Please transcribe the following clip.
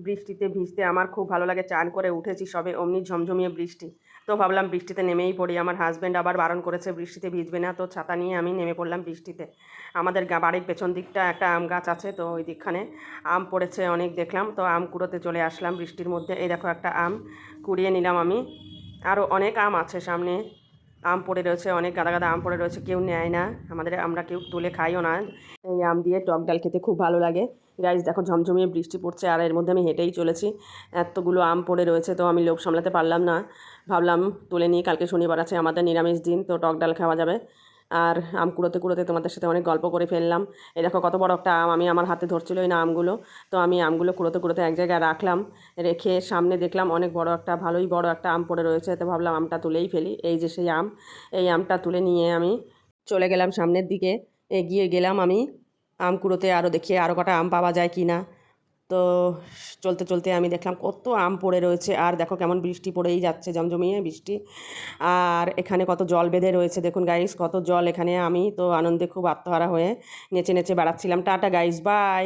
বৃষ্টিতে ভিজতে আমার খুব ভালো লাগে। চান করে উঠেছি সবে, অমনি ঝমঝমিয়ে বৃষ্টি। তো ভাবলাম বৃষ্টিতে নেমেই পড়ি। আমার হাজব্যান্ড আবার বারণ করেছে বৃষ্টিতে ভিজবে না, তো ছাতা নিয়ে আমি নেমে পড়লাম বৃষ্টিতে। আমাদের বাড়ির পেছন দিকটা একটা আম গাছ আছে, তো ওই দিকখানে আম পড়েছে অনেক দেখলাম, তো আম কুড়োতে চলে আসলাম বৃষ্টির মধ্যে। এই দেখো একটা আম কুড়িয়ে নিলাম আমি। আরও অনেক আম আছে সামনে, আম পড়ে রয়েছে, অনেক গাদা গাদা আম পড়ে রয়েছে, কেউ নেয় না, আমরা কেউ তুলে খাইও না। এই আম দিয়ে টক ডাল খেতে খুব ভালো লাগে। গাইজ দেখো ঝমঝমিয়ে বৃষ্টি পড়ছে, আর এর মধ্যে আমি হেঁটেই চলেছি। এতগুলো আম পড়ে রয়েছে, তো আমি লোভ সামলাতে পারলাম না, ভাবলাম তুলে নিই, কালকে শনিবার আছে, আমাদের নিরামিষ দিন, তো টক ডাল খাওয়া যাবে। আর আম কুড়োতে কুড়োতে তোমাদের সাথে অনেক গল্প করে ফেললাম। এই দেখো কত বড় একটা আম আমি আমার হাতে ধরছিলই না আমগুলো, তো আমি আমগুলো কুড়োতে কুড়োতে এক জায়গায় রাখলাম, রেখে সামনে দেখলাম অনেক বড় একটা, ভালোই বড় একটা আম পড়ে রয়েছে, তো ভাবলাম আমটা তুলেই ফেলি। এই যে সেই আম, এই আমটা তুলে নিয়ে আমি চলে গেলাম সামনের দিকে। এগিয়ে গেলাম আমি আম কুড়োতে, আরও দেখি আরও কটা আম পাওয়া যায় কি না। তো চলতে চলতে আমি দেখলাম কত আম পড়ে রয়েছে, আর দেখো কেমন বৃষ্টি পড়েই যাচ্ছে, জমজমিয়ে বৃষ্টি। আর এখানে কত জল বেঁধে রয়েছে, দেখুন গাইস কত জল এখানে। আমি তো আনন্দে খুব আত্মহারা হয়ে নেচে নেচে বেড়াচ্ছিলাম। Tata guys, by.